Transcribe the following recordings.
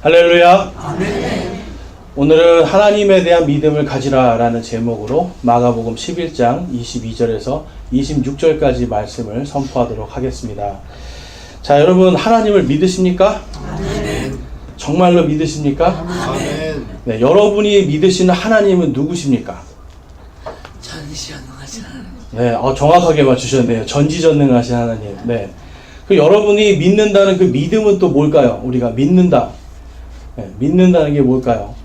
할렐루야. 아멘. 오늘은 하나님에 대한 믿음을 가지라라는 제목으로 마가복음 11장 22절에서 26절까지 말씀을 선포하도록 하겠습니다. 자, 여러분 하나님을 믿으십니까? 아멘. 정말로 믿으십니까? 아멘. 네, 여러분이 믿으시는 하나님은 누구십니까? 전지전능하신 하나님. 네, 정확하게 맞추셨네요. 전지전능하신 하나님. 네. 그 여러분이 믿는다는 그 믿음은 또 뭘까요? 우리가 믿는다. 네, 믿는다는 게 뭘까요?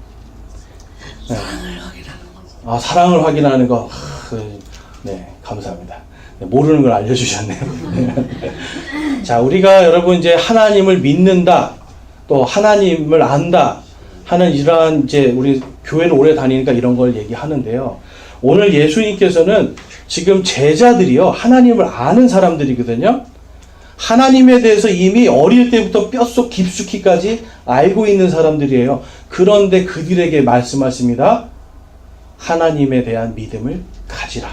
네. 사랑을 확인하는 것. 사랑을 확인하는 거. 네, 감사합니다. 네, 모르는 걸 알려주셨네요. 자, 우리가 여러분 이제 하나님을 믿는다, 또 하나님을 안다 하는 이러한 이제 우리 교회를 오래 다니니까 이런 걸 얘기하는데요. 오늘 예수님께서는 지금 제자들이요, 하나님을 아는 사람들이거든요. 하나님에 대해서 이미 어릴 때부터 뼛속 깊숙이까지 알고 있는 사람들이에요. 그런데 그들에게 말씀하십니다. 하나님에 대한 믿음을 가지라.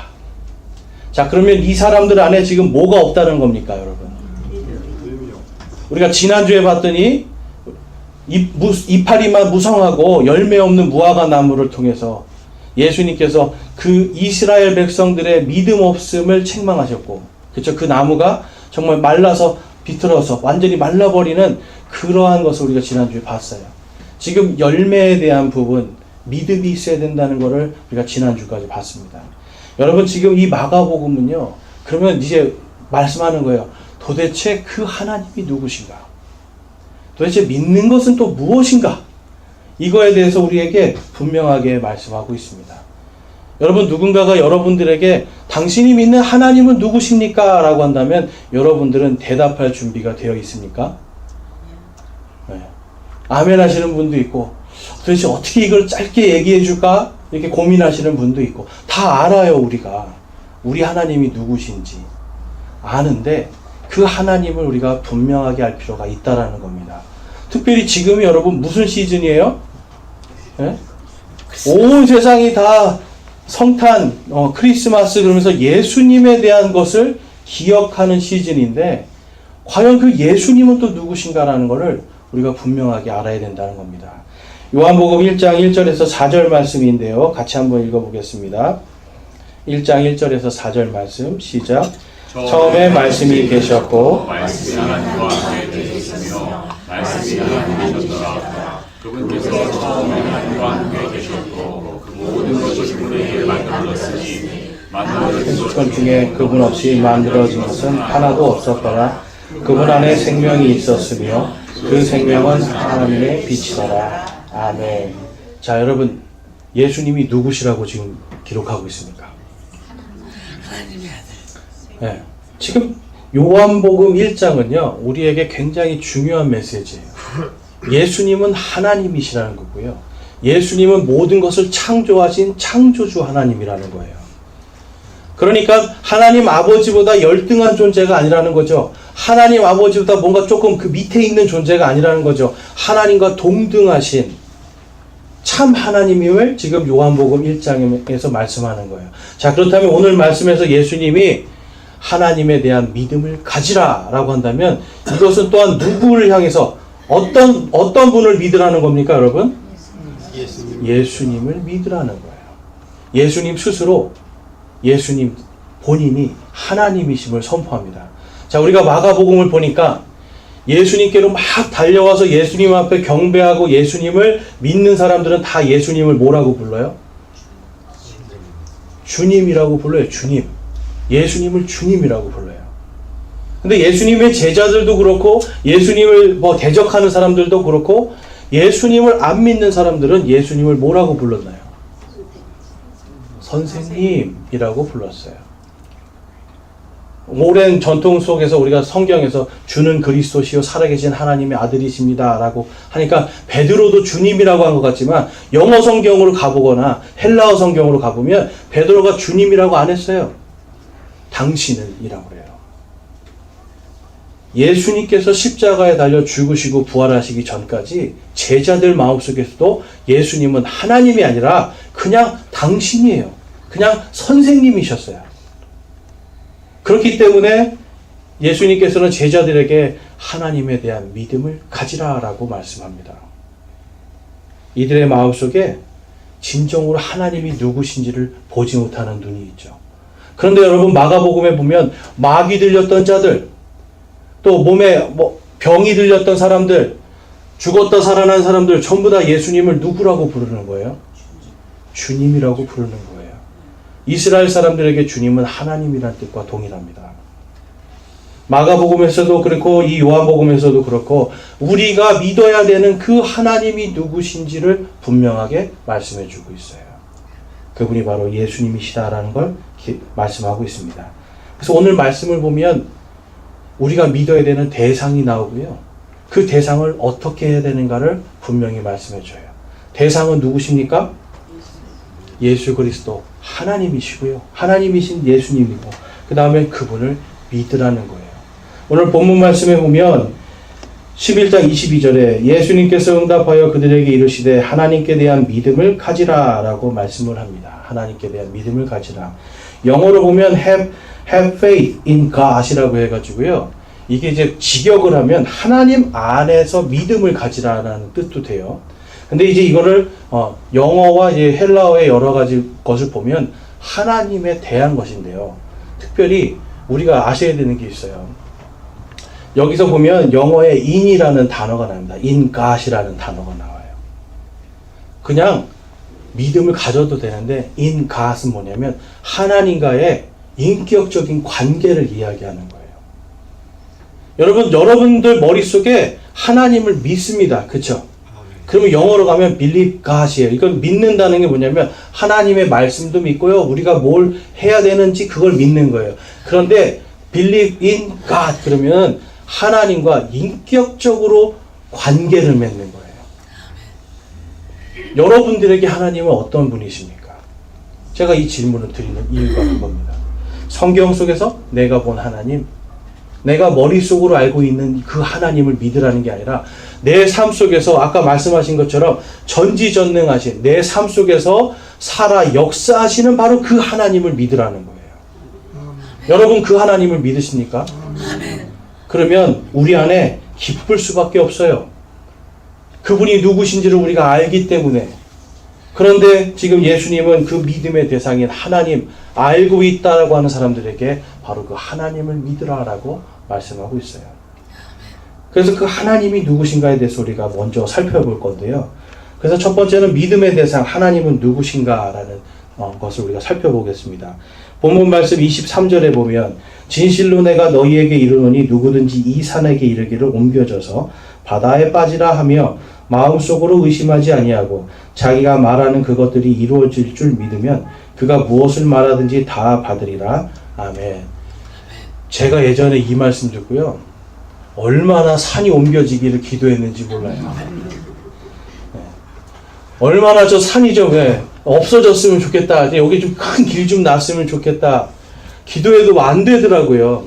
자, 그러면 이 사람들 안에 지금 뭐가 없다는 겁니까, 여러분? 우리가 지난주에 봤더니 이파리만 무성하고 열매 없는 무화과 나무를 통해서 예수님께서 그 이스라엘 백성들의 믿음 없음을 책망하셨고, 그렇죠? 그 나무가 정말 말라서 비틀어서 완전히 말라버리는 그러한 것을 우리가 지난주에 봤어요. 지금 열매에 대한 부분, 믿음이 있어야 된다는 것을 우리가 지난주까지 봤습니다. 여러분, 지금 이 마가복음은요, 그러면 이제 말씀하는 거예요. 도대체 그 하나님이 누구신가? 도대체 믿는 것은 또 무엇인가? 이거에 대해서 우리에게 분명하게 말씀하고 있습니다. 여러분, 누군가가 여러분들에게 당신이 믿는 하나님은 누구십니까? 라고 한다면 여러분들은 대답할 준비가 되어 있습니까? 네. 아멘 하시는 분도 있고, 도대체 어떻게 이걸 짧게 얘기해 줄까? 이렇게 고민하시는 분도 있고, 다 알아요, 우리가. 우리 하나님이 누구신지 아는데 그 하나님을 우리가 분명하게 알 필요가 있다라는 겁니다. 특별히 지금이 여러분 무슨 시즌이에요? 네? 온 세상이 다 성탄, 크리스마스 그러면서 예수님에 대한 것을 기억하는 시즌인데, 과연 그 예수님은 또 누구신가라는 것을 우리가 분명하게 알아야 된다는 겁니다. 요한복음 1장 1절에서 4절 말씀인데요. 같이 한번 읽어보겠습니다. 1장 1절에서 4절 말씀 시작. 처음에 말씀이 계셨고 말씀이 하나님과 함께 계셨으며 말씀이 하나님 계셨더라. 그분께서 처음에 하나님과 함께 계셨고 그 모든 것이 그분에 의해 만들어졌으니 만들어진 것 중에 그분 없이 만들어진 것은 하나도 없었더라. 그분 안에 생명이 있었으며 그 생명은 하나님의 빛이더라. 아멘. 자, 여러분, 예수님이 누구시라고 지금 기록하고 있습니까? 하나님의 아들. 네. 지금 요한복음 1장은요, 우리에게 굉장히 중요한 메시지예요. 예수님은 하나님이시라는 거고요. 예수님은 모든 것을 창조하신 창조주 하나님이라는 거예요. 그러니까 하나님 아버지보다 열등한 존재가 아니라는 거죠. 하나님 아버지보다 뭔가 조금 그 밑에 있는 존재가 아니라는 거죠. 하나님과 동등하신 참 하나님임을 지금 요한복음 1장에서 말씀하는 거예요. 자, 그렇다면 오늘 말씀에서 예수님이 하나님에 대한 믿음을 가지라 라고 한다면 이것은 또한 누구를 향해서 어떤 분을 믿으라는 겁니까, 여러분? 예수님을 믿으라는 거예요. 예수님 스스로, 예수님 본인이 하나님이심을 선포합니다. 자, 우리가 마가복음을 보니까 예수님께로 막 달려와서 예수님 앞에 경배하고 예수님을 믿는 사람들은 다 예수님을 뭐라고 불러요? 주님이라고 불러요. 주님. 예수님을 주님이라고 불러요. 근데 예수님의 제자들도 그렇고 예수님을 대적하는 사람들도 그렇고 예수님을 안 믿는 사람들은 예수님을 뭐라고 불렀나요? 선생님이라고 불렀어요. 오랜 전통 속에서 우리가 성경에서 주는 그리스도시요 살아계신 하나님의 아들이십니다 라고 하니까 베드로도 주님이라고 한 것 같지만 영어 성경으로 가보거나 헬라어 성경으로 가보면 베드로가 주님이라고 안 했어요. 당신은 이라고 그래요. 예수님께서 십자가에 달려 죽으시고 부활하시기 전까지 제자들 마음속에서도 예수님은 하나님이 아니라 그냥 당신이에요. 그냥 선생님이셨어요. 그렇기 때문에 예수님께서는 제자들에게 하나님에 대한 믿음을 가지라라고 말씀합니다. 이들의 마음속에 진정으로 하나님이 누구신지를 보지 못하는 눈이 있죠. 그런데 여러분 마가복음에 보면 마귀 들렸던 자들, 또 몸에 병이 들렸던 사람들, 죽었다 살아난 사람들 전부 다 예수님을 누구라고 부르는 거예요? 주님이라고 부르는 거예요. 이스라엘 사람들에게 주님은 하나님이란 뜻과 동일합니다. 마가복음에서도 그렇고 이 요한복음에서도 그렇고 우리가 믿어야 되는 그 하나님이 누구신지를 분명하게 말씀해 주고 있어요. 그분이 바로 예수님이시다라는 걸 말씀하고 있습니다. 그래서 오늘 말씀을 보면 우리가 믿어야 되는 대상이 나오고요. 그 대상을 어떻게 해야 되는가를 분명히 말씀해 줘요. 대상은 누구십니까? 예수 그리스도 하나님이시고요. 하나님이신 예수님이고 그 다음에 그분을 믿으라는 거예요. 오늘 본문 말씀에 보면 11장 22절에 예수님께서 응답하여 그들에게 이르시되 하나님께 대한 믿음을 가지라 라고 말씀을 합니다. 하나님께 대한 믿음을 가지라. 영어로 보면 have faith in God이라고 해가지고요. 이게 이제 직역을 하면 하나님 안에서 믿음을 가지라라는 뜻도 돼요. 근데 이제 이거를 영어와 이제 헬라어의 여러 가지 것을 보면 하나님에 대한 것인데요. 특별히 우리가 아셔야 되는 게 있어요. 여기서 보면 영어에 in이라는 단어가 나옵니다. in God이라는 단어가 나와요. 그냥 믿음을 가져도 되는데 in God은 뭐냐면 하나님과의 인격적인 관계를 이야기하는 거예요. 여러분들 머릿속에 하나님을 믿습니다. 그렇죠? 그러면 영어로 가면 believe God이에요. 이건 믿는다는 게 뭐냐면 하나님의 말씀도 믿고요. 우리가 뭘 해야 되는지 그걸 믿는 거예요. 그런데 believe in God 그러면 하나님과 인격적으로 관계를 맺는 거예요. 여러분들에게 하나님은 어떤 분이십니까? 제가 이 질문을 드리는 이유가 그겁니다. 성경 속에서 내가 본 하나님, 내가 머릿속으로 알고 있는 그 하나님을 믿으라는 게 아니라 내 삶 속에서 아까 말씀하신 것처럼 전지전능하신 내 삶 속에서 살아 역사하시는 바로 그 하나님을 믿으라는 거예요. 여러분 그 하나님을 믿으십니까? 그러면 우리 안에 기쁠 수밖에 없어요. 그분이 누구신지를 우리가 알기 때문에. 그런데 지금 예수님은 그 믿음의 대상인 하나님 알고 있다라고 하는 사람들에게 바로 그 하나님을 믿으라라고 말씀하고 있어요. 그래서 그 하나님이 누구신가에 대해서 우리가 먼저 살펴볼 건데요. 그래서 첫 번째는 믿음의 대상 하나님은 누구신가라는 것을 우리가 살펴보겠습니다. 본문 말씀 23절에 보면 진실로 내가 너희에게 이르노니 누구든지 이 산에게 이르기를 옮겨져서 바다에 빠지라 하며 마음속으로 의심하지 아니하고 자기가 말하는 그것들이 이루어질 줄 믿으면 그가 무엇을 말하든지 다 받으리라. 아멘. 제가 예전에 이 말씀 듣고요. 얼마나 산이 옮겨지기를 기도했는지 몰라요. 네. 얼마나 저 산이 좀 없어졌으면 좋겠다. 여기 좀 큰 길 좀 났으면 좋겠다. 기도해도 안 되더라고요.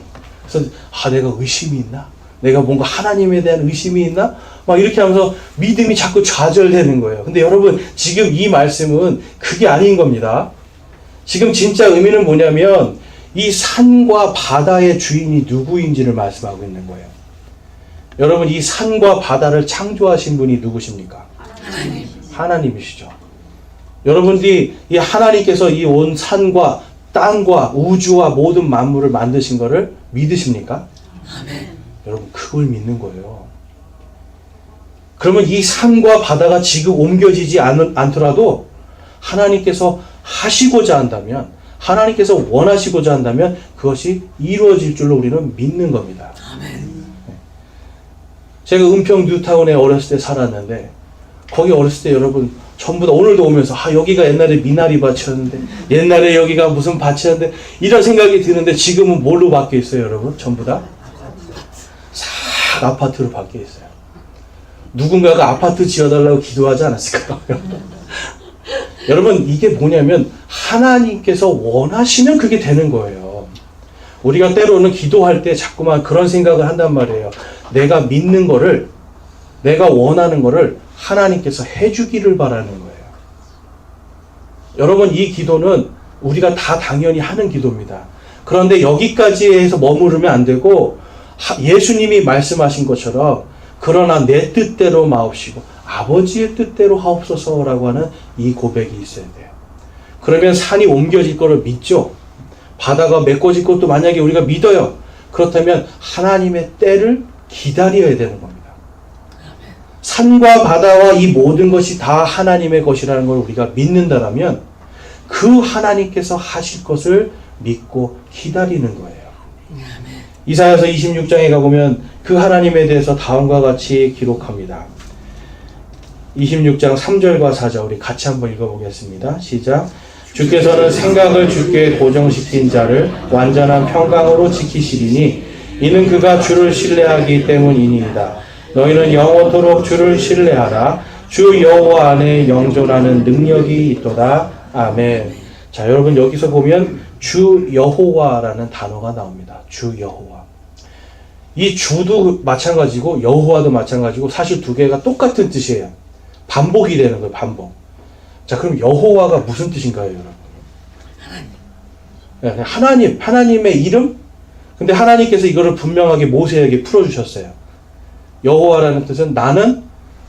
그래서 내가 의심이 있나? 내가 뭔가 하나님에 대한 의심이 있나? 막 이렇게 하면서 믿음이 자꾸 좌절되는 거예요. 근데 여러분 지금 이 말씀은 그게 아닌 겁니다. 지금 진짜 의미는 뭐냐면 이 산과 바다의 주인이 누구인지를 말씀하고 있는 거예요. 여러분 이 산과 바다를 창조하신 분이 누구십니까? 하나님이시죠. 여러분들이 이 하나님께서 이 온 산과 땅과 우주와 모든 만물을 만드신 것을 믿으십니까? 아멘. 여러분 그걸 믿는 거예요. 그러면 이 산과 바다가 지금 옮겨지지 않더라도 하나님께서 하시고자 한다면 하나님께서 원하시고자 한다면 그것이 이루어질 줄로 우리는 믿는 겁니다. 아멘. 제가 은평 뉴타운에 어렸을 때 살았는데 거기 어렸을 때 여러분 전부 다 오늘도 오면서 여기가 옛날에 미나리 밭이었는데 옛날에 여기가 무슨 밭이었는데 이런 생각이 드는데 지금은 뭘로 바뀌어 있어요 여러분? 전부 다 싹 아파트로 바뀌어 있어요. 누군가가 아파트 지어달라고 기도하지 않았을까요? 여러분 이게 뭐냐면 하나님께서 원하시면 그게 되는 거예요. 우리가 때로는 기도할 때 자꾸만 그런 생각을 한단 말이에요. 내가 믿는 거를 내가 원하는 거를 하나님께서 해주기를 바라는 거예요. 여러분 이 기도는 우리가 다 당연히 하는 기도입니다. 그런데 여기까지 해서 머무르면 안 되고 예수님이 말씀하신 것처럼 그러나 내 뜻대로 마옵시고 아버지의 뜻대로 하옵소서라고 하는 이 고백이 있어야 돼요. 그러면 산이 옮겨질 거를 믿죠. 바다가 메꿔질 것도 만약에 우리가 믿어요. 그렇다면 하나님의 때를 기다려야 되는 겁니다. 산과 바다와 이 모든 것이 다 하나님의 것이라는 걸 우리가 믿는다라면 그 하나님께서 하실 것을 믿고 기다리는 거예요. 이사야서 26장에 가보면 그 하나님에 대해서 다음과 같이 기록합니다. 26장 3절과 4절 우리 같이 한번 읽어보겠습니다. 시작. 주께서는 생각을 주께 고정시킨 자를 완전한 평강으로 지키시리니 이는 그가 주를 신뢰하기 때문이니이다. 너희는 영원토록 주를 신뢰하라. 주 여호와 안에 영존하는 능력이 있도다. 아멘. 자, 여러분 여기서 보면 주 여호와라는 단어가 나옵니다. 주 여호와. 이 주도 마찬가지고 여호와도 마찬가지고 사실 두 개가 똑같은 뜻이에요. 반복이 되는 거예요. 반복. 자, 그럼 여호와가 무슨 뜻인가요, 여러분? 하나님. 하나님의 이름? 근데 하나님께서 이거를 분명하게 모세에게 풀어주셨어요. 여호와라는 뜻은 나는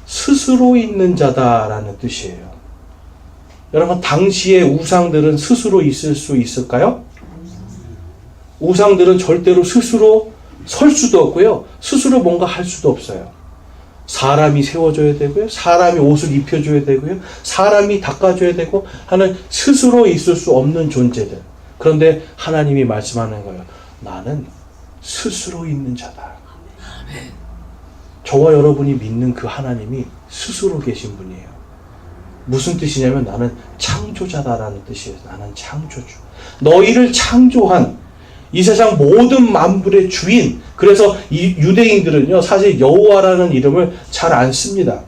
스스로 있는 자다라는 뜻이에요. 여러분, 당시의 우상들은 스스로 있을 수 있을까요? 우상들은 절대로 스스로 설 수도 없고요. 스스로 뭔가 할 수도 없어요. 사람이 세워줘야 되고요. 사람이 옷을 입혀줘야 되고요. 사람이 닦아줘야 되고 하는 스스로 있을 수 없는 존재들. 그런데 하나님이 말씀하는 거예요. 나는 스스로 있는 자다. 저와 여러분이 믿는 그 하나님이 스스로 계신 분이에요. 무슨 뜻이냐면 나는 창조자다라는 뜻이에요. 나는 창조주. 너희를 창조한 이 세상 모든 만물의 주인. 그래서 이 유대인들은요, 사실 여호와라는 이름을 잘 안 씁니다.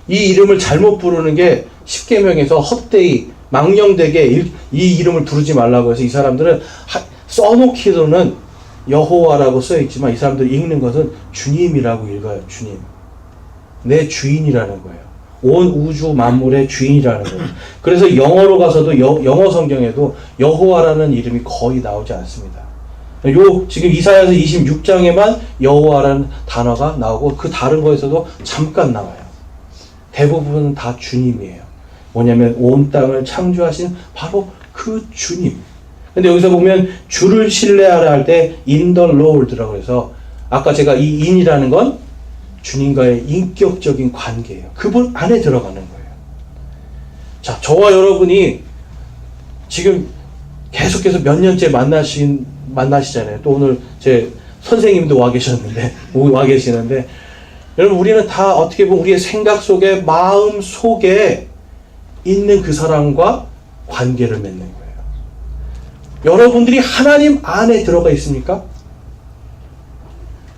이 이름을 잘못 부르는 게 십계명에서 헛되이 망령되게 이 이름을 부르지 말라고 해서 이 사람들은 써놓기로는 여호와라고 써있지만 이 사람들이 읽는 것은 주님이라고 읽어요. 주님. 내 주인이라는 거예요. 온 우주 만물의 주인이라는 거예요. 그래서 영어로 가서도 영어 성경에도 여호와라는 이름이 거의 나오지 않습니다. 지금 이사야서 26장에만 여호와라는 단어가 나오고 그 다른 거에서도 잠깐 나와요. 대부분은 다 주님이에요. 뭐냐면 온 땅을 창조하신 바로 그 주님. 근데 여기서 보면 주를 신뢰하라 할 때 in the Lord라고 해서 아까 제가 이 in이라는 건 주님과의 인격적인 관계예요. 그분 안에 들어가는 거예요. 자, 저와 여러분이 지금 계속해서 몇 년째 만나시잖아요. 또 오늘 제 선생님도 와 계시는데 여러분 우리는 다 어떻게 보면 우리의 생각 속에 마음 속에 있는 그 사람과 관계를 맺는 거예요. 여러분들이 하나님 안에 들어가 있습니까?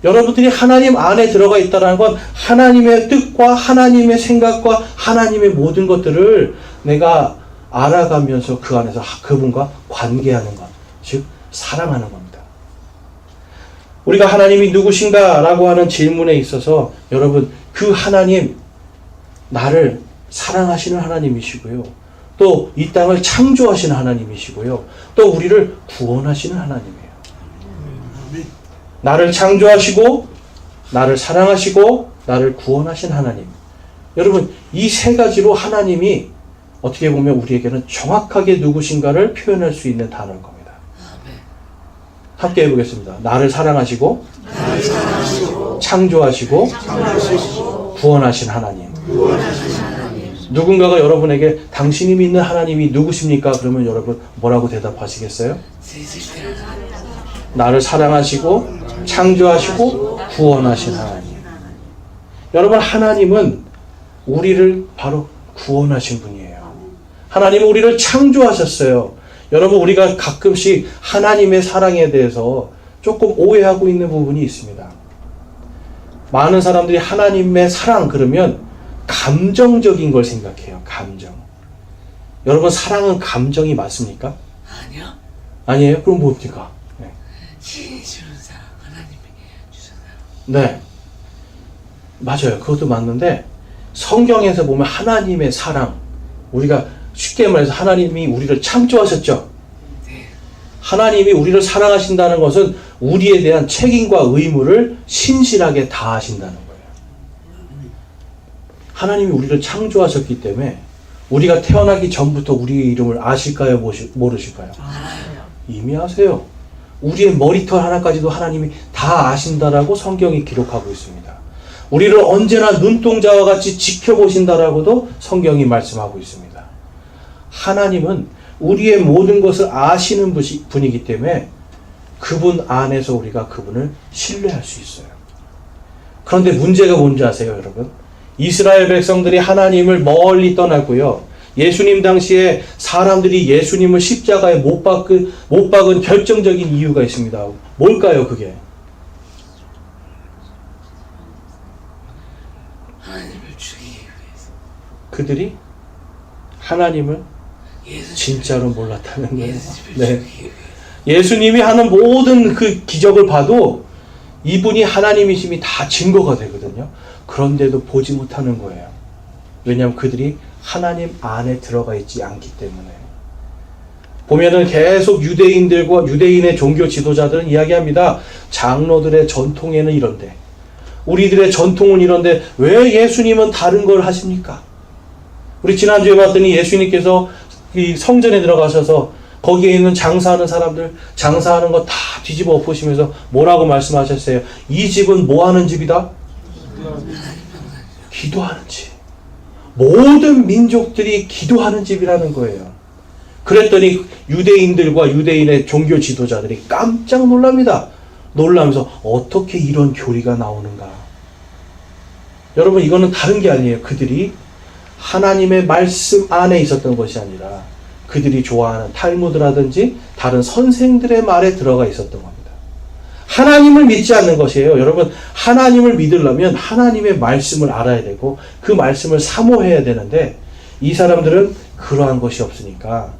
여러분들이 하나님 안에 들어가 있다는 건 하나님의 뜻과 하나님의 생각과 하나님의 모든 것들을 내가 알아가면서 그 안에서 그분과 관계하는 것, 즉 사랑하는 겁니다. 우리가 하나님이 누구신가? 라고 하는 질문에 있어서 여러분 그 하나님, 나를 사랑하시는 하나님이시고요. 또 이 땅을 창조하시는 하나님이시고요. 또 우리를 구원하시는 하나님이에요. 나를 창조하시고 나를 사랑하시고 나를 구원하신 하나님. 여러분 이 세 가지로 하나님이 어떻게 보면 우리에게는 정확하게 누구신가를 표현할 수 있는 단어일 겁니다. 함께 해보겠습니다. 나를 사랑하시고, 창조하시고, 구원하신 하나님. 누군가가 여러분에게 당신이 믿는 하나님이 누구십니까? 그러면 여러분 뭐라고 대답하시겠어요? 나를 사랑하시고 창조하시고 구원하신 하나님. 여러분 하나님은 우리를 바로 구원하신 분이에요. 하나님은 우리를 창조하셨어요. 여러분 우리가 가끔씩 하나님의 사랑에 대해서 조금 오해하고 있는 부분이 있습니다. 많은 사람들이 하나님의 사랑 그러면 감정적인 걸 생각해요. 감정. 여러분 사랑은 감정이 맞습니까? 아니요. 아니에요? 그럼 뭡니까? 네. 신이 주는 사랑, 하나님이 주는 사랑. 네. 맞아요. 그것도 맞는데 성경에서 보면 하나님의 사랑, 우리가 쉽게 말해서 하나님이 우리를 창조하셨죠. 네. 하나님이 우리를 사랑하신다는 것은 우리에 대한 책임과 의무를 신실하게 다하신다는 거예요. 하나님이 우리를 창조하셨기 때문에 우리가 태어나기 전부터 우리의 이름을 아실까요? 모르실까요? 이미 아세요. 우리의 머리털 하나까지도 하나님이 다 아신다라고 성경이 기록하고 있습니다. 우리를 언제나 눈동자와 같이 지켜보신다라고도 성경이 말씀하고 있습니다. 하나님은 우리의 모든 것을 아시는 분이기 때문에 그분 안에서 우리가 그분을 신뢰할 수 있어요. 그런데 문제가 뭔지 아세요, 여러분? 이스라엘 백성들이 하나님을 멀리 떠났고요. 예수님 당시에 사람들이 예수님을 십자가에 못 박은 결정적인 이유가 있습니다. 뭘까요, 그게? 하나님을 죽이기 위해서. 그들이 하나님을 예수님을 진짜로 몰랐다는 거예요. 예수님을 네. 죽이기 위해서. 예수님이 하는 모든 그 기적을 봐도 이분이 하나님이심이 다 증거가 되거든요. 그런데도 보지 못하는 거예요. 왜냐하면 그들이 하나님 안에 들어가 있지 않기 때문에. 보면은 계속 유대인의 종교 지도자들은 이야기합니다. 장로들의 전통에는 이런데, 우리들의 전통은 이런데 왜 예수님은 다른 걸 하십니까? 우리 지난주에 봤더니 예수님께서 이 성전에 들어가셔서 거기에 있는 장사하는 사람들, 장사하는 거 다 뒤집어 엎으시면서 뭐라고 말씀하셨어요? 이 집은 뭐 하는 집이다? 기도하는 집. 모든 민족들이 기도하는 집이라는 거예요. 그랬더니 유대인들과 유대인의 종교 지도자들이 깜짝 놀랍니다. 놀라면서 어떻게 이런 교리가 나오는가? 여러분, 이거는 다른 게 아니에요. 그들이 하나님의 말씀 안에 있었던 것이 아니라 그들이 좋아하는 탈무드라든지 다른 선생들의 말에 들어가 있었던 겁니다. 하나님을 믿지 않는 것이에요. 여러분, 하나님을 믿으려면 하나님의 말씀을 알아야 되고 그 말씀을 사모해야 되는데 이 사람들은 그러한 것이 없으니까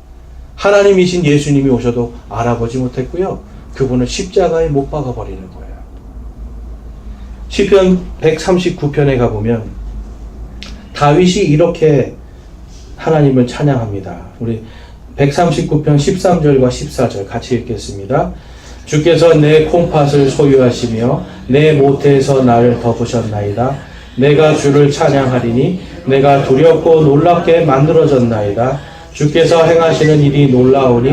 하나님이신 예수님이 오셔도 알아보지 못했고요. 그분을 십자가에 못 박아버리는 거예요. 시편 139편에 가보면 다윗이 이렇게 하나님을 찬양합니다. 우리 139편 13절과 14절 같이 읽겠습니다. 주께서 내 콩팥을 소유하시며 내 모태에서 나를 덮으셨나이다. 내가 주를 찬양하리니 내가 두렵고 놀랍게 만들어졌나이다. 주께서 행하시는 일이 놀라우니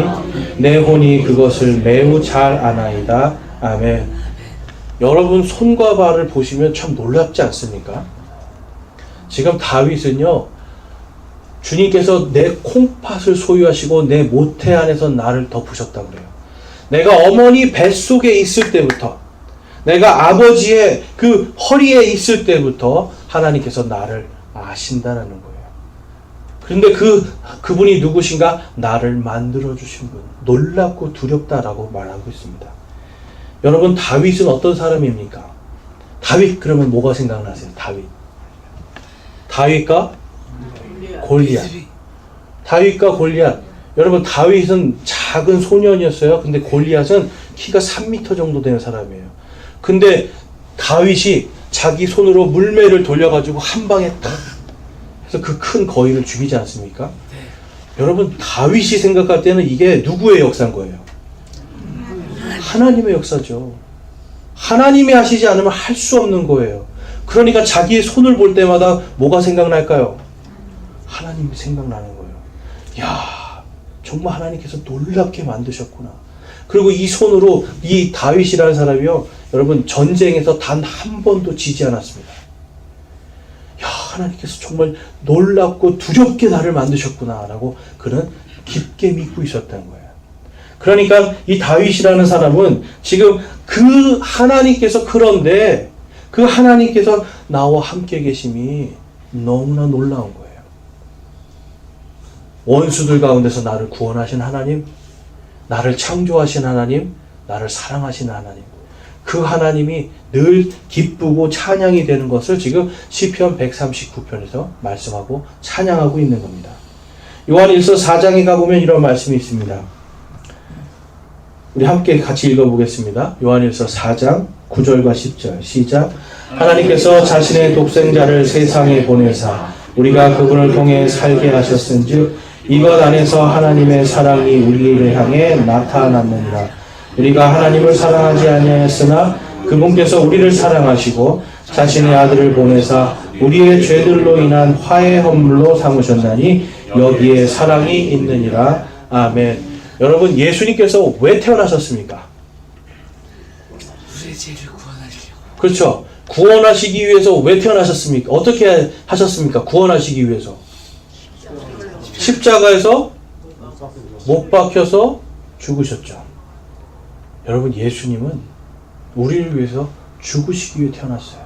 내 혼이 그것을 매우 잘 아나이다. 아멘. 여러분, 손과 발을 보시면 참 놀랍지 않습니까? 지금 다윗은요, 주님께서 내 콩팥을 소유하시고 내 모태 안에서 나를 덮으셨다고 그래요. 내가 어머니 뱃속에 있을 때부터, 내가 아버지의 그 허리에 있을 때부터 하나님께서 나를 아신다는 거예요. 그런데 그분이 누구신가? 나를 만들어주신 분. 놀랍고 두렵다라고 말하고 있습니다. 여러분, 다윗은 어떤 사람입니까? 다윗 그러면 뭐가 생각나세요? 다윗과 골리앗. 다윗과 골리앗. 여러분, 다윗은 작은 소년이었어요. 근데 골리앗은 키가 3m 정도 되는 사람이에요. 근데 다윗이 자기 손으로 물매를 돌려가지고 한 방에 딱 해서 그 큰 거인을 죽이지 않습니까? 여러분, 다윗이 생각할 때는 이게 누구의 역사인 거예요? 하나님의 역사죠. 하나님이 하시지 않으면 할 수 없는 거예요. 그러니까 자기의 손을 볼 때마다 뭐가 생각날까요? 하나님이 생각나는 거예요. 야, 정말 하나님께서 놀랍게 만드셨구나. 그리고 이 손으로 이 다윗이라는 사람이요, 여러분, 전쟁에서 단 한 번도 지지 않았습니다. 야, 하나님께서 정말 놀랍고 두렵게 나를 만드셨구나 라고 그는 깊게 믿고 있었다는 거예요. 그러니까 이 다윗이라는 사람은 지금 그 하나님께서, 그런데 그 하나님께서 나와 함께 계심이 너무나 놀라운 거예요. 원수들 가운데서 나를 구원하신 하나님, 나를 창조하신 하나님, 나를 사랑하신 하나님, 그 하나님이 늘 기쁘고 찬양이 되는 것을 지금 시편 139편에서 말씀하고 찬양하고 있는 겁니다. 요한일서 4장에 가보면 이런 말씀이 있습니다. 우리 함께 같이 읽어보겠습니다. 요한일서 4장 9절과 10절 시작. 하나님께서 자신의 독생자를 세상에 보내사 우리가 그분을 통해 살게 하셨은즉 이것 안에서 하나님의 사랑이 우리를 향해 나타났느니라. 우리가 하나님을 사랑하지 아니하였으나 그분께서 우리를 사랑하시고 자신의 아들을 보내사 우리의 죄들로 인한 화해 헌물로 삼으셨나니 여기에 사랑이 있느니라. 아멘. 여러분, 예수님께서 왜 태어나셨습니까? 우리의 죄를 구원하시려고. 그렇죠. 구원하시기 위해서 왜 태어나셨습니까? 어떻게 하셨습니까? 구원하시기 위해서. 십자가에서 못 박혀서 죽으셨죠. 여러분, 예수님은 우리를 위해서 죽으시기 위해 태어났어요.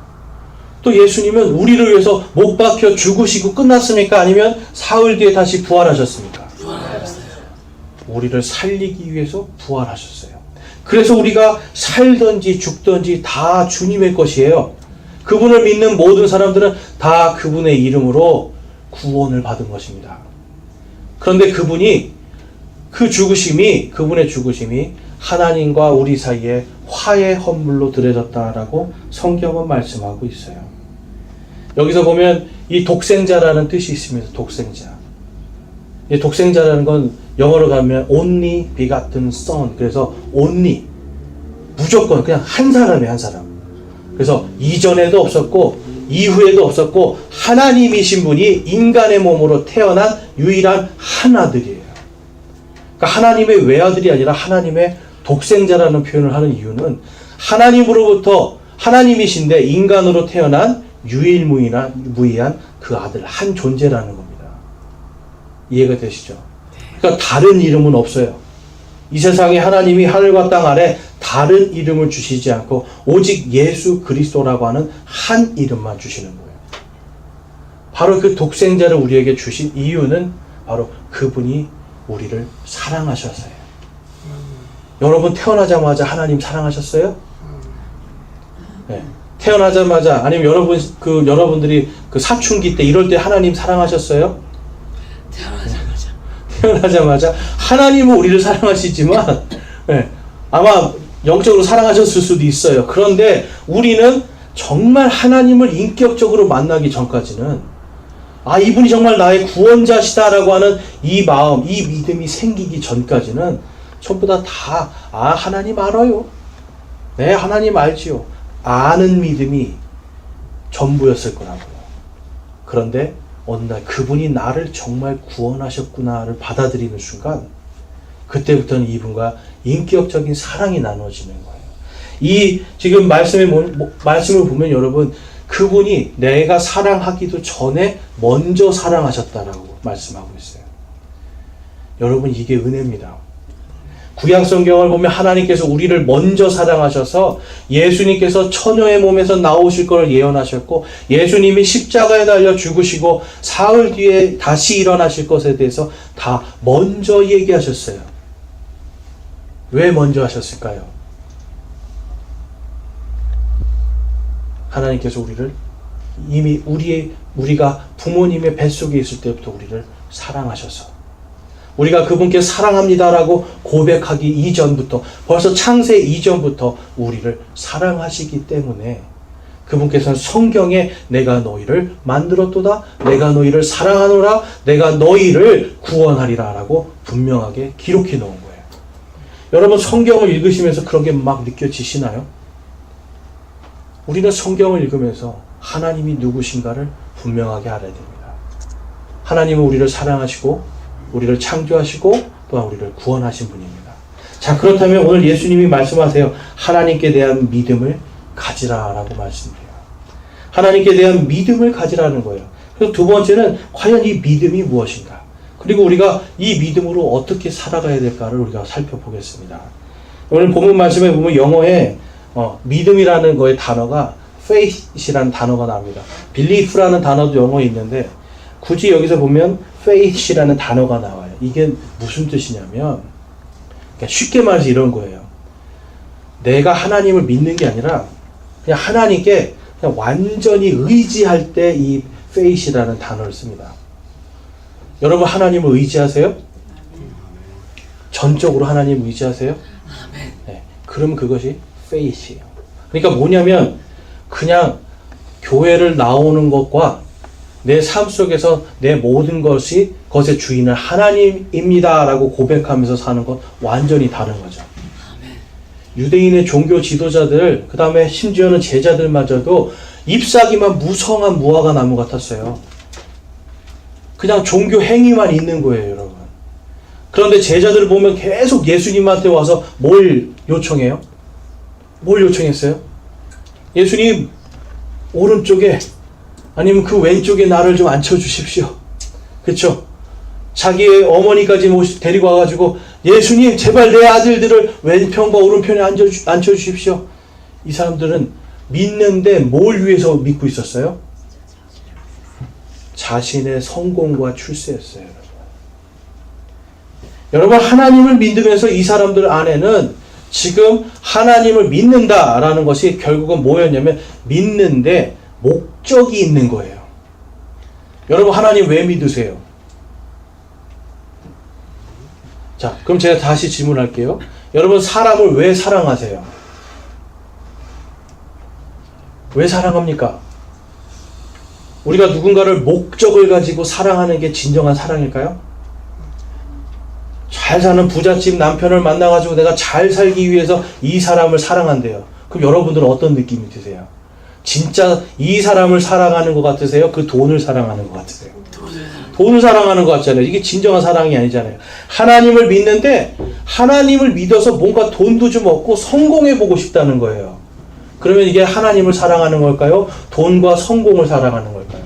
또 예수님은 우리를 위해서 못 박혀 죽으시고 끝났습니까? 아니면 사흘 뒤에 다시 부활하셨습니까? 부활하셨어요. 우리를 살리기 위해서 부활하셨어요. 그래서 우리가 살든지 죽든지 다 주님의 것이에요. 그분을 믿는 모든 사람들은 다 그분의 이름으로 구원을 받은 것입니다. 그런데 그분의 죽으심이 하나님과 우리 사이에 화해 헌물로 드려졌다라고 성경은 말씀하고 있어요. 여기서 보면 이 독생자라는 뜻이 있습니다. 독생자. 이 독생자라는 건 영어로 가면 only begotten son. 그래서 only, 무조건 그냥 한 사람이에요. 한 사람. 그래서 이전에도 없었고 이후에도 없었고 하나님이신 분이 인간의 몸으로 태어난 유일한 한 아들이에요. 그러니까 하나님의 외아들이 아니라 하나님의 독생자라는 표현을 하는 이유는 하나님으로부터 하나님이신데 인간으로 태어난 유일무이한 그 아들, 한 존재라는 겁니다. 이해가 되시죠? 그러니까 다른 이름은 없어요. 이 세상에 하나님이 하늘과 땅 아래 다른 이름을 주시지 않고 오직 예수 그리스도라고 하는 한 이름만 주시는 거예요. 바로 그 독생자를 우리에게 주신 이유는 바로 그분이 우리를 사랑하셔서요. 여러분, 태어나자마자 하나님 사랑하셨어요? 네. 태어나자마자, 아니면 여러분들이 그 사춘기 때 이럴 때 하나님 사랑하셨어요? 태어나자마자 하나님은 우리를 사랑하시지만, 네, 아마 영적으로 사랑하셨을 수도 있어요. 그런데 우리는 정말 하나님을 인격적으로 만나기 전까지는 이분이 정말 나의 구원자시다라고 하는 이 마음, 이 믿음이 생기기 전까지는 전부 다 하나님 알아요. 네, 하나님 알지요. 아는 믿음이 전부였을 거라고요. 그런데 어느 날 그분이 나를 정말 구원하셨구나를 받아들이는 순간, 그때부터는 이분과 인격적인 사랑이 나눠지는 거예요. 이 지금 말씀을 보면 여러분, 그분이 내가 사랑하기도 전에 먼저 사랑하셨다라고 말씀하고 있어요. 여러분, 이게 은혜입니다. 구약 성경을 보면 하나님께서 우리를 먼저 사랑하셔서 예수님께서 처녀의 몸에서 나오실 것을 예언하셨고, 예수님이 십자가에 달려 죽으시고 사흘 뒤에 다시 일어나실 것에 대해서 다 먼저 얘기하셨어요. 왜 먼저 하셨을까요? 하나님께서 우리를 이미 우리가 부모님의 뱃속에 있을 때부터 우리를 사랑하셔서, 우리가 그분께 사랑합니다라고 고백하기 이전부터, 벌써 창세 이전부터 우리를 사랑하시기 때문에 그분께서는 성경에 내가 너희를 만들었도다, 내가 너희를 사랑하노라, 내가 너희를 구원하리라 라고 분명하게 기록해 놓은 거예요. 여러분, 성경을 읽으시면서 그런 게 막 느껴지시나요? 우리는 성경을 읽으면서 하나님이 누구신가를 분명하게 알아야 됩니다. 하나님은 우리를 사랑하시고 우리를 창조하시고 또한 우리를 구원하신 분입니다. 자, 그렇다면 오늘 예수님이 말씀하세요. 하나님께 대한 믿음을 가지라라고 말씀드려요. 하나님께 대한 믿음을 가지라는 거예요. 그리고 두 번째는 과연 이 믿음이 무엇인가? 그리고 우리가 이 믿음으로 어떻게 살아가야 될까를 우리가 살펴보겠습니다. 오늘 본문 말씀에 보면 영어에 믿음이라는 거의 단어가 faith이라는 단어가 나옵니다. belief라는 단어도 영어에 있는데 굳이 여기서 보면 faith이라는 단어가 나와요. 이게 무슨 뜻이냐면, 쉽게 말해서 이런 거예요. 내가 하나님을 믿는 게 아니라 그냥 하나님께 그냥 완전히 의지할 때 이 faith이라는 단어를 씁니다. 여러분, 하나님을 의지하세요? 전적으로 하나님을 의지하세요? 네, 그럼 그것이 faith이에요. 그러니까 뭐냐면 그냥 교회를 나오는 것과 내 삶 속에서 내 모든 것이 그것의 주인은 하나님입니다 라고 고백하면서 사는 건 완전히 다른 거죠. 유대인의 종교 지도자들, 그 다음에 심지어는 제자들마저도 잎사귀만 무성한 무화과 나무 같았어요. 그냥 종교 행위만 있는 거예요, 여러분. 그런데 제자들을 보면 계속 예수님한테 와서 뭘 요청해요? 뭘 요청했어요? 예수님, 오른쪽에 아니면 그 왼쪽에 나를 좀 앉혀주십시오. 그쵸? 자기의 어머니까지 데리고 와가지고 예수님 제발 내 아들들을 왼편과 오른편에 앉혀주십시오. 이 사람들은 믿는데 뭘 위해서 믿고 있었어요? 자신의 성공과 출세였어요. 여러분, 하나님을 믿으면서 이 사람들 안에는 지금 하나님을 믿는다라는 것이 결국은 뭐였냐면 믿는데 목적이 있는 거예요. 여러분, 하나님 왜 믿으세요? 자, 그럼 제가 다시 질문할게요. 여러분, 사람을 왜 사랑하세요? 왜 사랑합니까? 우리가 누군가를 목적을 가지고 사랑하는 게 진정한 사랑일까요? 잘 사는 부잣집 남편을 만나가지고 내가 잘 살기 위해서 이 사람을 사랑한대요. 그럼 여러분들은 어떤 느낌이 드세요? 진짜 이 사람을 사랑하는 것 같으세요? 그 돈을 사랑하는 것 같으세요? 돈을 사랑하는 것 같잖아요. 이게 진정한 사랑이 아니잖아요. 하나님을 믿는데 하나님을 믿어서 뭔가 돈도 좀 얻고 성공해보고 싶다는 거예요. 그러면 이게 하나님을 사랑하는 걸까요? 돈과 성공을 사랑하는 걸까요?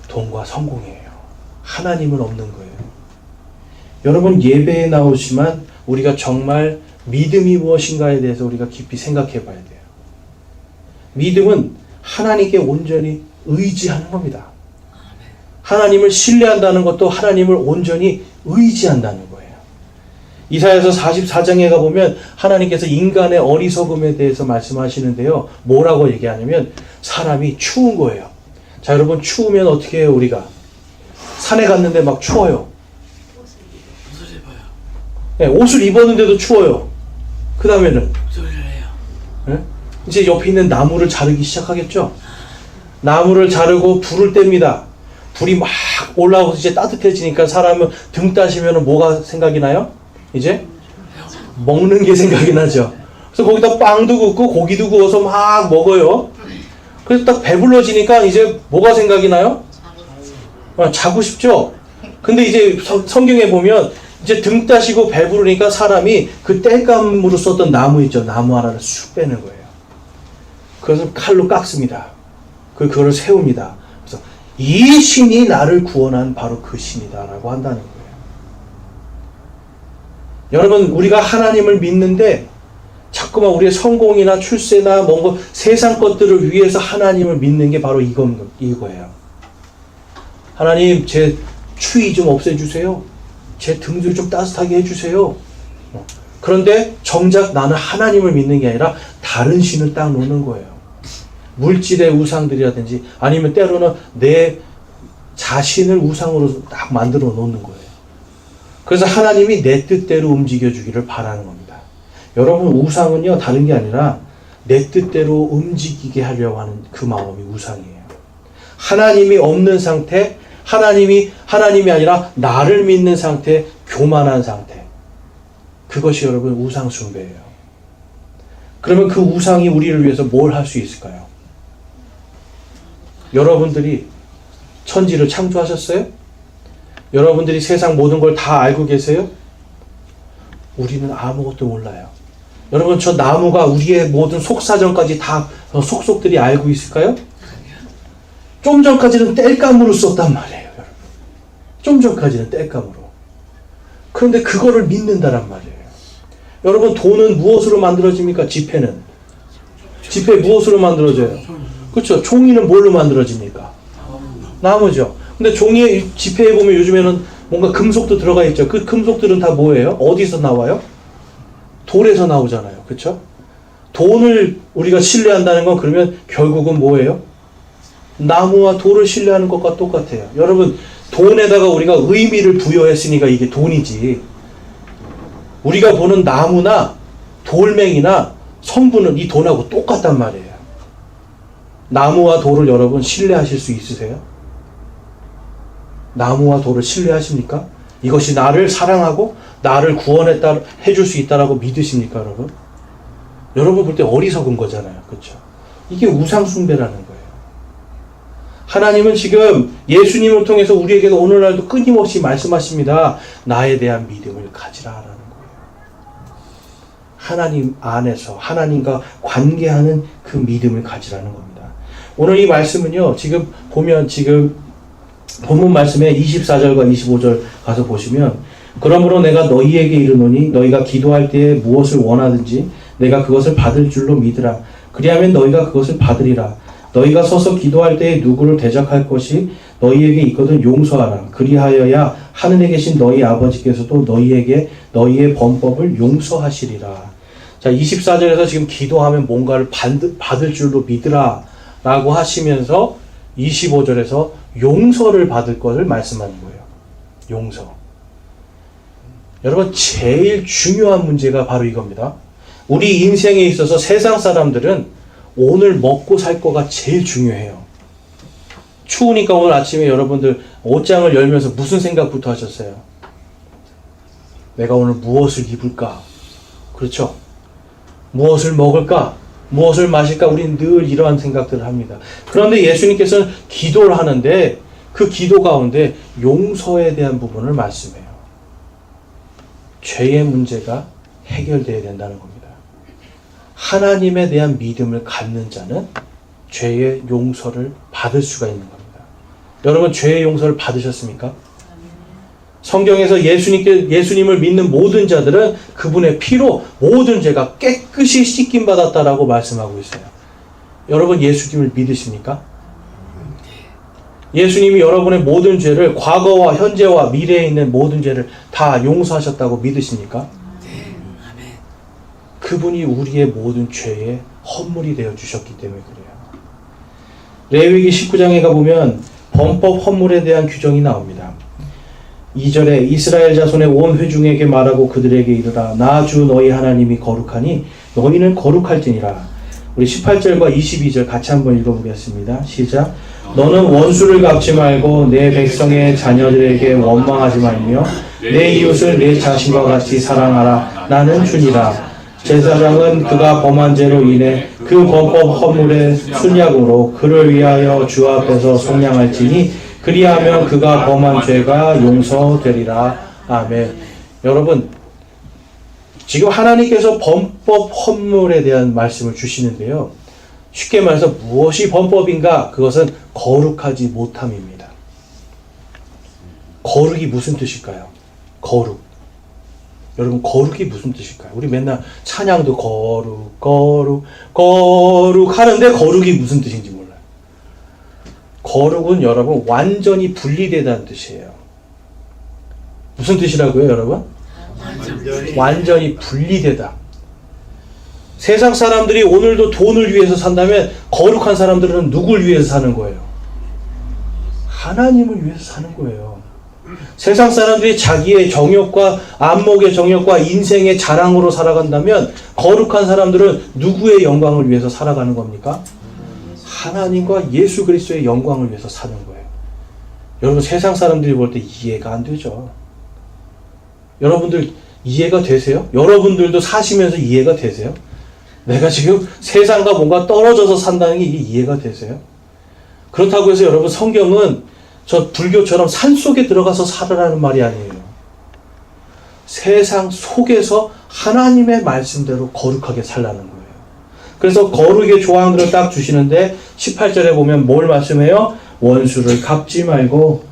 돈과 성공이에요. 하나님은 없는 거예요. 여러분, 예배에 나오지만 우리가 정말 믿음이 무엇인가에 대해서 우리가 깊이 생각해 봐야 돼요. 믿음은 하나님께 온전히 의지하는 겁니다. 하나님을 신뢰한다는 것도 하나님을 온전히 의지한다는 거예요. 이사야서 44장에 가보면 하나님께서 인간의 어리석음에 대해서 말씀하시는데요. 뭐라고 얘기하냐면 사람이 추운 거예요. 자, 여러분, 추우면 어떻게 해요? 우리가 산에 갔는데 막 추워요. 네, 옷을 입었는데도 추워요. 그 다음에는 네? 이제 옆에 있는 나무를 자르기 시작하겠죠. 나무를 자르고 불을 뗍니다. 불이 막 올라오고 이제 따뜻해지니까 사람은 등 따시면 뭐가 생각이 나요? 이제 먹는 게 생각이 나죠. 그래서 거기다 빵도 굽고 고기도 구워서 막 먹어요. 그래서 딱 배불러지니까 이제 뭐가 생각이 나요? 자고 싶죠. 근데 이제 성경에 보면 이제 등 따시고 배부르니까 사람이 그 땔감으로 썼던 나무 있죠. 나무 하나를 쑥 빼는 거예요. 그것을 칼로 깎습니다. 그거를 세웁니다. 그래서 이 신이 나를 구원한 바로 그 신이다라고 한다는 거예요. 여러분, 우리가 하나님을 믿는데 자꾸만 우리의 성공이나 출세나 뭔가 세상 것들을 위해서 하나님을 믿는 게 바로 이거예요. 하나님, 제 추위 좀 없애주세요. 제 등들 좀 따뜻하게 해주세요. 그런데 정작 나는 하나님을 믿는 게 아니라 다른 신을 딱 놓는 거예요. 물질의 우상들이라든지 아니면 때로는 내 자신을 우상으로 딱 만들어 놓는 거예요. 그래서 하나님이 내 뜻대로 움직여 주기를 바라는 겁니다. 여러분, 우상은요 다른 게 아니라 내 뜻대로 움직이게 하려고 하는 그 마음이 우상이에요. 하나님이 없는 상태, 하나님이 아니라 나를 믿는 상태, 교만한 상태. 그것이 여러분 우상 숭배예요. 그러면 그 우상이 우리를 위해서 뭘 할 수 있을까요? 여러분들이 천지를 창조하셨어요? 여러분들이 세상 모든 걸 다 알고 계세요? 우리는 아무것도 몰라요. 여러분, 저 나무가 우리의 모든 속사정까지 다 속속들이 알고 있을까요? 좀 전까지는 땔감으로 썼단 말이에요, 여러분. 좀 전까지는 땔감으로. 그런데 그거를 믿는다란 말이에요. 여러분, 돈은 무엇으로 만들어집니까? 지폐는. 지폐 무엇으로 만들어져요? 그렇죠. 종이는 뭘로 만들어집니까? 나무죠. 근데 종이에, 지폐에 보면 요즘에는 뭔가 금속도 들어가 있죠. 그 금속들은 다 뭐예요? 어디서 나와요? 돌에서 나오잖아요. 그렇죠? 돈을 우리가 신뢰한다는 건 그러면 결국은 뭐예요? 나무와 돌을 신뢰하는 것과 똑같아요. 여러분, 돈에다가 우리가 의미를 부여했으니까 이게 돈이지. 우리가 보는 나무나 돌멩이나 성분은 이 돈하고 똑같단 말이에요. 나무와 돌을 여러분 신뢰하실 수 있으세요? 나무와 돌을 신뢰하십니까? 이것이 나를 사랑하고 나를 구원했다 해줄 수 있다라고 믿으십니까, 여러분? 여러분 볼 때 어리석은 거잖아요. 그렇죠? 이게 우상 숭배라는 거예요. 하나님은 지금 예수님을 통해서 우리에게 오늘날도 끊임없이 말씀하십니다. 나에 대한 믿음을 가지라라는 거예요. 하나님 안에서 하나님과 관계하는 그 믿음을 가지라는 겁니다. 오늘 이 말씀은요, 지금 보면 지금 본문 말씀에 24절과 25절 가서 보시면, 그러므로 내가 너희에게 이르노니 너희가 기도할 때에 무엇을 원하든지 내가 그것을 받을 줄로 믿으라. 그리하면 너희가 그것을 받으리라. 너희가 서서 기도할 때에 누구를 대적할 것이 너희에게 있거든 용서하라. 그리하여야 하늘에 계신 너희 아버지께서도 너희에게 너희의 범법을 용서하시리라. 자, 24절에서 지금 기도하면 뭔가를 받을 줄로 믿으라 라고 하시면서 25절에서 용서를 받을 것을 말씀하는 거예요. 용서. 여러분, 제일 중요한 문제가 바로 이겁니다. 우리 인생에 있어서 세상 사람들은 오늘 먹고 살 거가 제일 중요해요. 추우니까 오늘 아침에 여러분들 옷장을 열면서 무슨 생각부터 하셨어요? 내가 오늘 무엇을 입을까? 그렇죠? 무엇을 먹을까? 무엇을 마실까? 우리는 늘 이러한 생각들을 합니다. 그런데 예수님께서는 기도를 하는데 그 기도 가운데 용서에 대한 부분을 말씀해요. 죄의 문제가 해결되어야 된다는 겁니다. 하나님에 대한 믿음을 갖는 자는 죄의 용서를 받을 수가 있는 겁니다. 여러분, 죄의 용서를 받으셨습니까? 성경에서 예수님을 믿는 모든 자들은 그분의 피로 모든 죄가 깨끗이 씻김 받았다라고 말씀하고 있어요. 여러분, 예수님을 믿으십니까? 예수님이 여러분의 모든 죄를, 과거와 현재와 미래에 있는 모든 죄를 다 용서하셨다고 믿으십니까? 그분이 우리의 모든 죄의 헌물이 되어 주셨기 때문에 그래요. 레위기 19장에 가보면 범법 헌물에 대한 규정이 나옵니다. 2절에 이스라엘 자손의 온 회중에게 말하고 그들에게 이르라. 나 주 너희 하나님이 거룩하니 너희는 거룩할지니라. 우리 18절과 22절 같이 한번 읽어보겠습니다. 시작. 너는 원수를 갚지 말고 내 백성의 자녀들에게 원망하지 말며 내 이웃을 내 자신과 같이 사랑하라. 나는 주니라. 제사장은 그가 범한 죄로 인해 그 범법 헌물의 순약으로 그를 위하여 주 앞에서 속량할지니 그리하면 그가 범한 죄가 용서되리라. 아멘. 여러분, 지금 하나님께서 범법 헌물에 대한 말씀을 주시는데요. 쉽게 말해서 무엇이 범법인가? 그것은 거룩하지 못함입니다. 거룩이 무슨 뜻일까요? 거룩. 여러분, 거룩이 무슨 뜻일까요? 우리 맨날 찬양도 거룩, 거룩, 거룩 하는데 거룩이 무슨 뜻인지 몰라요. 거룩은 여러분 완전히 분리되다는 뜻이에요. 무슨 뜻이라고요, 여러분? 완전히 분리되다. 세상 사람들이 오늘도 돈을 위해서 산다면 거룩한 사람들은 누굴 위해서 사는 거예요? 하나님을 위해서 사는 거예요. 세상 사람들이 자기의 정욕과 안목의 정욕과 인생의 자랑으로 살아간다면 거룩한 사람들은 누구의 영광을 위해서 살아가는 겁니까? 하나님과 예수 그리스도의 영광을 위해서 사는 거예요. 여러분, 세상 사람들이 볼 때 이해가 안 되죠. 여러분들 이해가 되세요? 여러분들도 사시면서 이해가 되세요? 내가 지금 세상과 뭔가 떨어져서 산다는 게 이게 이해가 되세요? 그렇다고 해서 여러분, 성경은 저 불교처럼 산속에 들어가서 살아라는 말이 아니에요. 세상 속에서 하나님의 말씀대로 거룩하게 살라는 거예요. 그래서 거룩의 조항들을 딱 주시는데 18절에 보면 뭘 말씀해요? 원수를 갚지 말고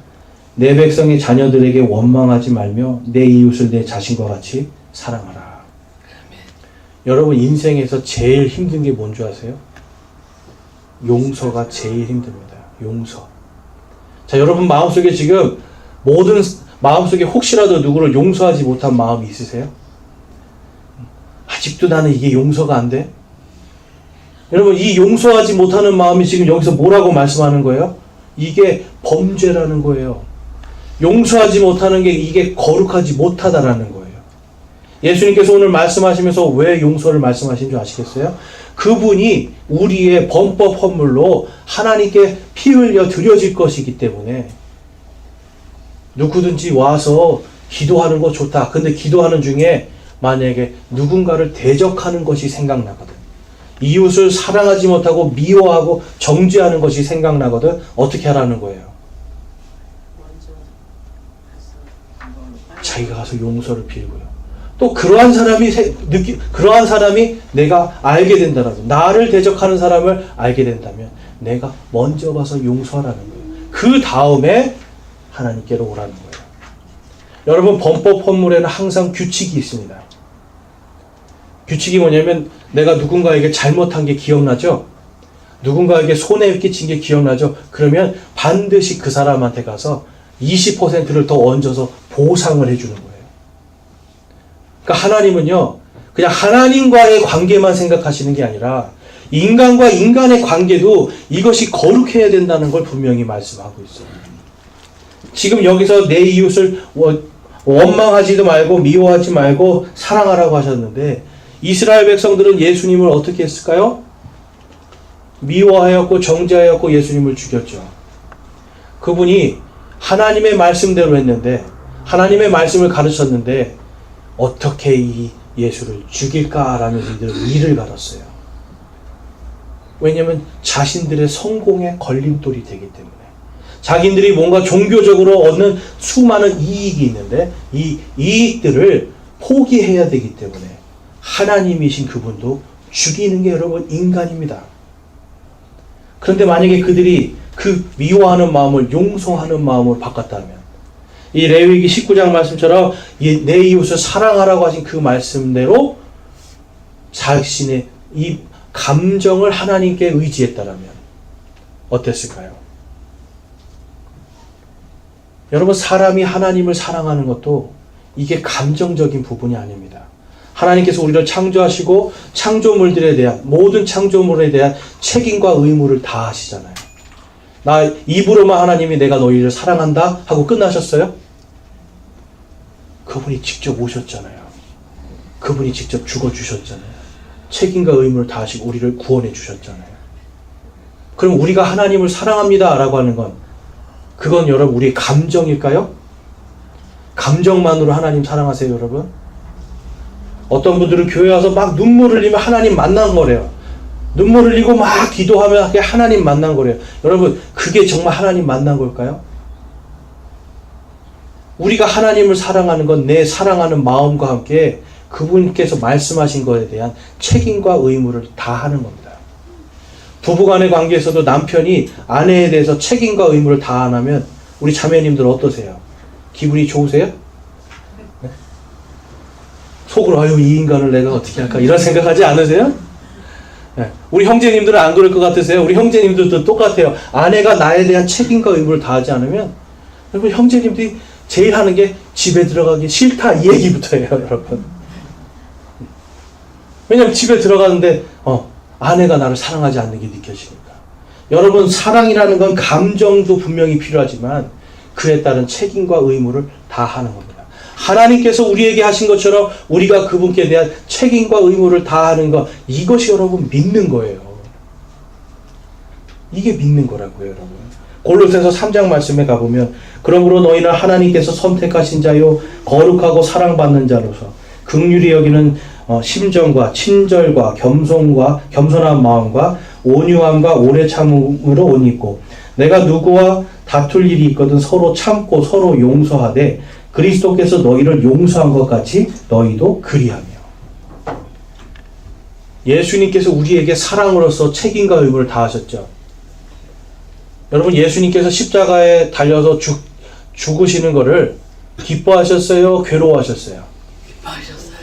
내 백성의 자녀들에게 원망하지 말며 내 이웃을 내 자신과 같이 사랑하라. 여러분, 인생에서 제일 힘든 게 뭔지 아세요? 용서가 제일 힘듭니다. 용서. 자, 여러분 마음속에 지금 마음속에 혹시라도 누구를 용서하지 못한 마음이 있으세요? 아직도 나는 이게 용서가 안 돼? 여러분, 이 용서하지 못하는 마음이 지금 여기서 뭐라고 말씀하는 거예요? 이게 범죄라는 거예요. 용서하지 못하는 게 이게 거룩하지 못하다라는 거예요. 예수님께서 오늘 말씀하시면서 왜 용서를 말씀하신 줄 아시겠어요? 그분이 우리의 범법 헌물로 하나님께 피 흘려 드려질 것이기 때문에 누구든지 와서 기도하는 거 좋다. 근데 기도하는 중에 만약에 누군가를 대적하는 것이 생각나거든. 이웃을 사랑하지 못하고 미워하고 정죄하는 것이 생각나거든. 어떻게 하라는 거예요? 자기가 가서 용서를 빌고요. 또 그러한 사람이 내가 알게 된다라고, 나를 대적하는 사람을 알게 된다면 내가 먼저 가서 용서하라는 거예요. 그 다음에 하나님께로 오라는 거예요. 여러분, 범법 헌물에는 항상 규칙이 있습니다. 규칙이 뭐냐면 내가 누군가에게 잘못한 게 기억나죠? 누군가에게 손해 끼친 게 기억나죠? 그러면 반드시 그 사람한테 가서 20%를 더 얹어서 보상을 해주는 거예요. 그러니까 하나님은요, 그냥 하나님과의 관계만 생각하시는 게 아니라 인간과 인간의 관계도 이것이 거룩해야 된다는 걸 분명히 말씀하고 있어요. 지금 여기서 내 이웃을 원망하지도 말고 미워하지 말고 사랑하라고 하셨는데, 이스라엘 백성들은 예수님을 어떻게 했을까요? 미워하였고 정죄하였고 예수님을 죽였죠. 그분이 하나님의 말씀대로 했는데, 하나님의 말씀을 가르쳤는데 어떻게 이 예수를 죽일까라면서 이들은 이를 갈았어요. 왜냐하면 자신들의 성공의 걸림돌이 되기 때문에. 자기들이 뭔가 종교적으로 얻는 수많은 이익이 있는데 이 이익들을 포기해야 되기 때문에 하나님이신 그분도 죽이는 게 여러분 인간입니다. 그런데 만약에 그들이 그 미워하는 마음을 용서하는 마음으로 바꿨다면, 이 레위기 19장 말씀처럼 내 이웃을 사랑하라고 하신 그 말씀대로 자신의 이 감정을 하나님께 의지했다라면 어땠을까요? 여러분, 사람이 하나님을 사랑하는 것도 이게 감정적인 부분이 아닙니다. 하나님께서 우리를 창조하시고 창조물들에 대한, 모든 창조물에 대한 책임과 의무를 다 하시잖아요. 나 입으로만 하나님이 내가 너희를 사랑한다 하고 끝나셨어요? 그분이 직접 오셨잖아요. 그분이 직접 죽어주셨잖아요. 책임과 의무를 다 하시고 우리를 구원해 주셨잖아요. 그럼 우리가 하나님을 사랑합니다 라고 하는 건, 그건 여러분 우리의 감정일까요? 감정만으로 하나님 사랑하세요, 여러분? 어떤 분들은 교회 와서 막 눈물 흘리면 하나님 만난 거래요. 눈물 흘리고 막 기도하면 하나님 만난 거래요. 여러분, 그게 정말 하나님 만난 걸까요? 우리가 하나님을 사랑하는 건 내 사랑하는 마음과 함께 그분께서 말씀하신 것에 대한 책임과 의무를 다 하는 겁니다. 부부간의 관계에서도 남편이 아내에 대해서 책임과 의무를 다 안 하면 우리 자매님들 어떠세요? 기분이 좋으세요? 네? 속으로 아유, 이 인간을 내가 어떻게 할까 이런 생각하지 않으세요? 네. 우리 형제님들은 안 그럴 것 같으세요? 우리 형제님들도 똑같아요. 아내가 나에 대한 책임과 의무를 다하지 않으면 여러분, 형제님들이 제일 하는 게 집에 들어가기 싫다 이 얘기부터예요, 여러분. 왜냐면 집에 들어가는데 아내가 나를 사랑하지 않는 게 느껴지니까. 여러분, 사랑이라는 건 감정도 분명히 필요하지만 그에 따른 책임과 의무를 다 하는 겁니다. 하나님께서 우리에게 하신 것처럼 우리가 그분께 대한 책임과 의무를 다 하는 것, 이것이 여러분 믿는 거예요. 이게 믿는 거라고요, 여러분. 골로새서 3장 말씀에 가보면, 그러므로 너희는 하나님께서 선택하신 자요 거룩하고 사랑받는 자로서 긍휼히 여기는 심정과 친절과 겸손과 겸손한 마음과 온유함과 오래 참음으로 옷 입고, 내가 누구와 다툴 일이 있거든 서로 참고 서로 용서하되 그리스도께서 너희를 용서한 것 같이 너희도 그리하며. 예수님께서 우리에게 사랑으로서 책임과 의무를 다하셨죠. 여러분, 예수님께서 십자가에 달려서 죽으시는 것을 기뻐하셨어요? 괴로워하셨어요? 기뻐하셨어요.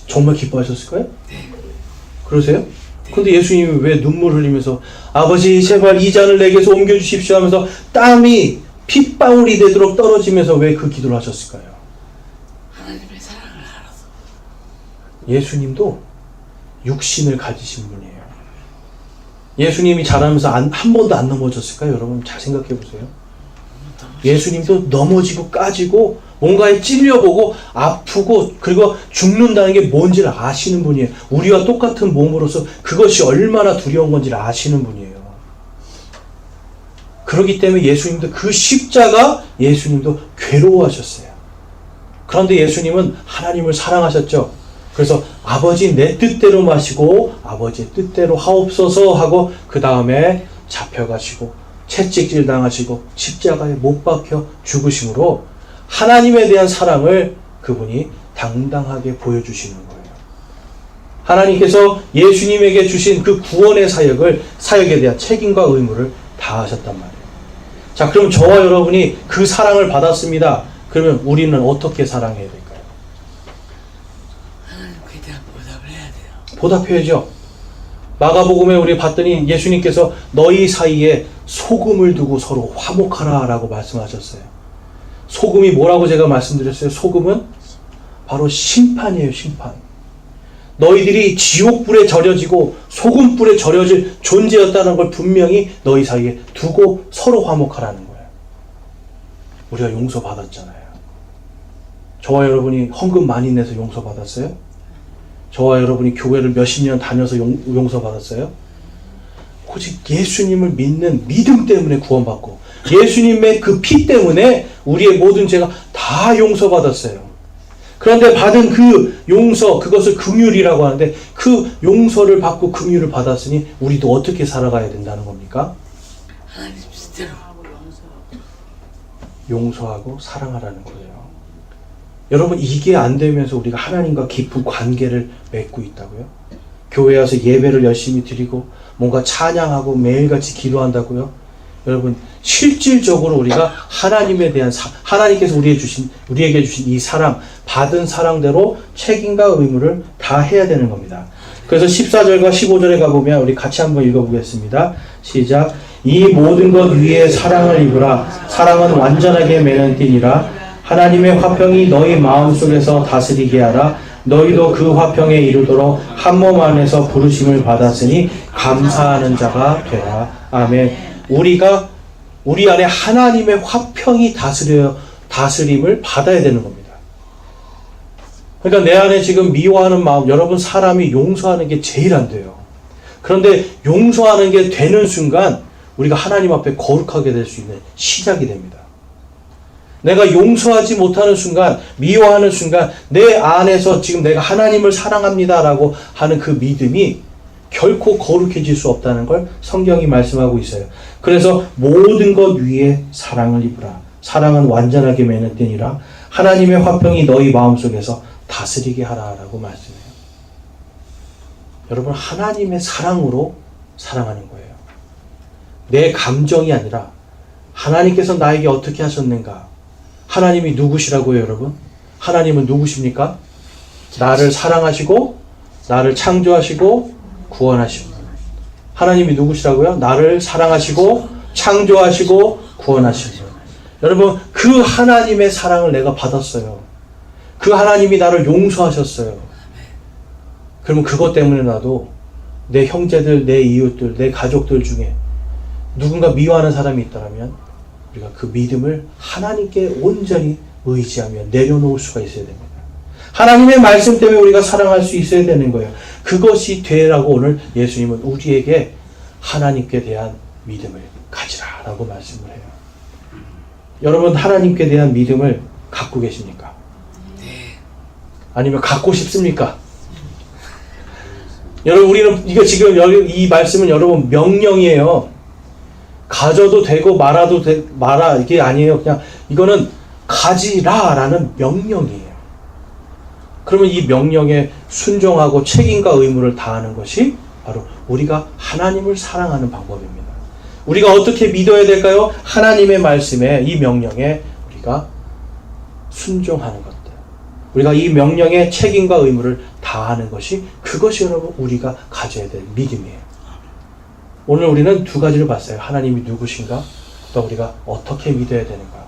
정말 기뻐하셨을까요? 네. 그러세요? 네. 근데 예수님이 왜 눈물 흘리면서 아버지 제발 이 잔을 내게서 옮겨주십시오 하면서 땀이 핏방울이 되도록 떨어지면서 왜 그 기도를 하셨을까요? 하나님의 사랑을 알아서. 예수님도 육신을 가지신 분이에요. 예수님이 자라면서 한 번도 안 넘어졌을까요? 여러분 잘 생각해 보세요. 예수님도 넘어지고 까지고 뭔가에 찔려보고 아프고 그리고 죽는다는 게 뭔지를 아시는 분이에요. 우리와 똑같은 몸으로서 그것이 얼마나 두려운 건지를 아시는 분이에요. 그렇기 때문에 예수님도 그 십자가, 예수님도 괴로워하셨어요. 그런데 예수님은 하나님을 사랑하셨죠. 그래서 아버지 내 뜻대로 마시고 아버지의 뜻대로 하옵소서 하고 그 다음에 잡혀가시고 채찍질 당하시고 십자가에 못 박혀 죽으심으로 하나님에 대한 사랑을 그분이 당당하게 보여주시는 거예요. 하나님께서 예수님에게 주신 그 구원의 사역에 대한 책임과 의무를 다하셨단 말이에요. 자, 그럼 저와 여러분이 그 사랑을 받았습니다. 그러면 우리는 어떻게 사랑해야 될까요? 하나님께 대한 보답을 해야 돼요. 보답해야죠. 마가복음에 우리 봤더니 예수님께서 너희 사이에 소금을 두고 서로 화목하라 라고 말씀하셨어요. 소금이 뭐라고 제가 말씀드렸어요? 소금은 바로 심판이에요. 심판. 너희들이 지옥불에 절여지고 소금불에 절여질 존재였다는 걸 분명히 너희 사이에 두고 서로 화목하라는 거예요. 우리가 용서받았잖아요. 저와 여러분이 헌금 많이 내서 용서받았어요? 저와 여러분이 교회를 몇십 년 다녀서 용서받았어요? 오직 예수님을 믿는 믿음 때문에 구원받고 예수님의 그 피 때문에 우리의 모든 죄가 다 용서받았어요. 그런데 받은 그 용서, 그것을 긍휼이라고 하는데 그 용서를 받고 긍휼을 받았으니 우리도 어떻게 살아가야 된다는 겁니까? 하나님 뜻대로 용서하고 사랑하라는 거예요. 여러분, 이게 안 되면서 우리가 하나님과 깊은 관계를 맺고 있다고요? 교회 와서 예배를 열심히 드리고 뭔가 찬양하고 매일같이 기도한다고요? 여러분, 실질적으로 우리가 하나님에 대한 하나님께서 우리에게 주신 이 사랑, 받은 사랑대로 책임과 의무를 다 해야 되는 겁니다. 그래서 14절과 15절에 가보면 우리 같이 한번 읽어보겠습니다. 시작. 이 모든 것 위에 사랑을 입으라. 사랑은 완전하게 매는 띠니라. 하나님의 화평이 너희 마음속에서 다스리게 하라. 너희도 그 화평에 이르도록 한 몸 안에서 부르심을 받았으니 감사하는 자가 되라. 아멘. 우리 안에 하나님의 화평이 다스림을 받아야 되는 겁니다. 그러니까 내 안에 지금 미워하는 마음, 여러분, 사람이 용서하는 게 제일 안 돼요. 그런데 용서하는 게 되는 순간 우리가 하나님 앞에 거룩하게 될 수 있는 시작이 됩니다. 내가 용서하지 못하는 순간, 미워하는 순간 내 안에서 지금 내가 하나님을 사랑합니다라고 하는 그 믿음이 결코 거룩해질 수 없다는 걸 성경이 말씀하고 있어요. 그래서 모든 것 위에 사랑을 입으라. 사랑은 완전하게 매는 띠니라. 하나님의 화평이 너희 마음속에서 다스리게 하라라고 말씀해요. 여러분, 하나님의 사랑으로 사랑하는 거예요. 내 감정이 아니라 하나님께서 나에게 어떻게 하셨는가. 하나님이 누구시라고요, 여러분? 하나님은 누구십니까? 나를 사랑하시고 나를 창조하시고 구원하시고. 하나님이 누구시라고요? 나를 사랑하시고 창조하시고 구원하시고. 여러분, 그 하나님의 사랑을 내가 받았어요. 그 하나님이 나를 용서하셨어요. 그러면 그것 때문에 나도 내 형제들, 내 이웃들, 내 가족들 중에 누군가 미워하는 사람이 있다면 우리가 그 믿음을 하나님께 온전히 의지하며 내려놓을 수가 있어야 됩니다. 하나님의 말씀 때문에 우리가 사랑할 수 있어야 되는 거예요. 그것이 되라고 오늘 예수님은 우리에게 하나님께 대한 믿음을 가지라라고 말씀을 해요. 여러분, 하나님께 대한 믿음을 갖고 계십니까? 네. 아니면 갖고 싶습니까? 여러분, 우리는 이거 지금 이 말씀은 여러분 명령이에요. 가져도 되고 말아 이게 아니에요. 그냥 이거는 가지라라는 명령이에요. 그러면 이 명령에 순종하고 책임과 의무를 다하는 것이 바로 우리가 하나님을 사랑하는 방법입니다. 우리가 어떻게 믿어야 될까요? 하나님의 말씀에, 이 명령에 우리가 순종하는 것들. 우리가 이 명령에 책임과 의무를 다하는 것이, 그것이 여러분 우리가 가져야 될 믿음이에요. 오늘 우리는 두 가지를 봤어요. 하나님이 누구신가? 또 우리가 어떻게 믿어야 되는가?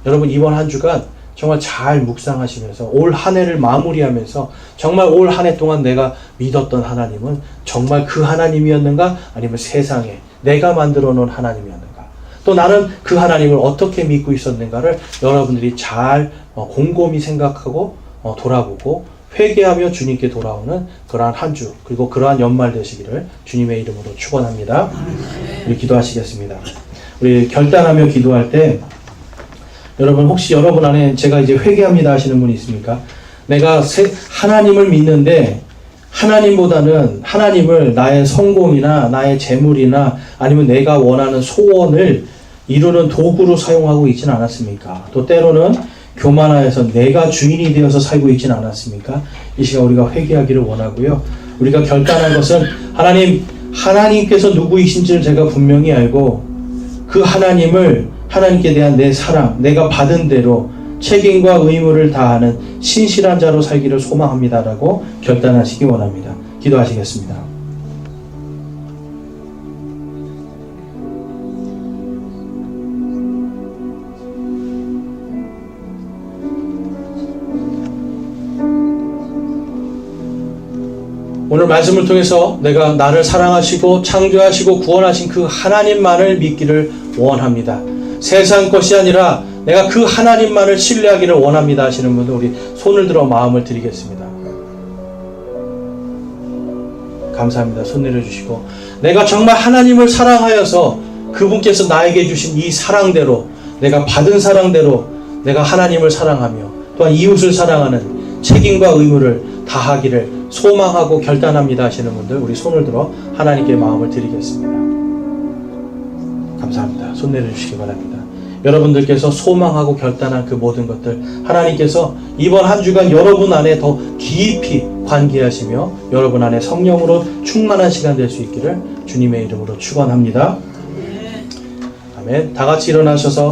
여러분, 이번 한 주간 정말 잘 묵상하시면서 올 한 해를 마무리하면서 정말 올 한 해 동안 내가 믿었던 하나님은 정말 그 하나님이었는가? 아니면 세상에 내가 만들어 놓은 하나님이었는가? 또 나는 그 하나님을 어떻게 믿고 있었는가를 여러분들이 잘 곰곰이 생각하고 돌아보고 회개하며 주님께 돌아오는 그러한 한 주, 그리고 그러한 연말 되시기를 주님의 이름으로 축원합니다. 우리 기도하시겠습니다. 우리 결단하며 기도할 때 여러분 혹시 여러분 안에 제가 이제 회개합니다 하시는 분이 있습니까? 내가 하나님을 믿는데 하나님보다는 하나님을 나의 성공이나 나의 재물이나 아니면 내가 원하는 소원을 이루는 도구로 사용하고 있지는 않았습니까? 또 때로는 교만하여서 내가 주인이 되어서 살고 있지는 않았습니까? 이 시간 우리가 회개하기를 원하고요. 우리가 결단한 것은 하나님께서 누구이신지를 제가 분명히 알고 그 하나님께 대한 내 사랑, 내가 받은 대로 책임과 의무를 다하는 신실한 자로 살기를 소망합니다라고 결단하시기 원합니다. 기도하시겠습니다. 오늘 말씀을 통해서 내가 나를 사랑하시고 창조하시고 구원하신 그 하나님만을 믿기를 원합니다. 세상 것이 아니라 내가 그 하나님만을 신뢰하기를 원합니다 하시는 분들 우리 손을 들어 마음을 드리겠습니다. 감사합니다. 손 내려주시고 내가 정말 하나님을 사랑하여서 그분께서 나에게 주신 이 사랑대로 내가 받은 사랑대로 내가 하나님을 사랑하며 또한 이웃을 사랑하는 책임과 의무를 다하기를 소망하고 결단합니다 하시는 분들 우리 손을 들어 하나님께 마음을 드리겠습니다. 감사합니다. 손 내려주시기 바랍니다. 여러분들께서 소망하고 결단한 그 모든 것들 하나님께서 이번 한 주간 여러분 안에 더 깊이 관계하시며 여러분 안에 성령으로 충만한 시간 될 수 있기를 주님의 이름으로 축원합니다. 아멘. 다 같이 일어나셔서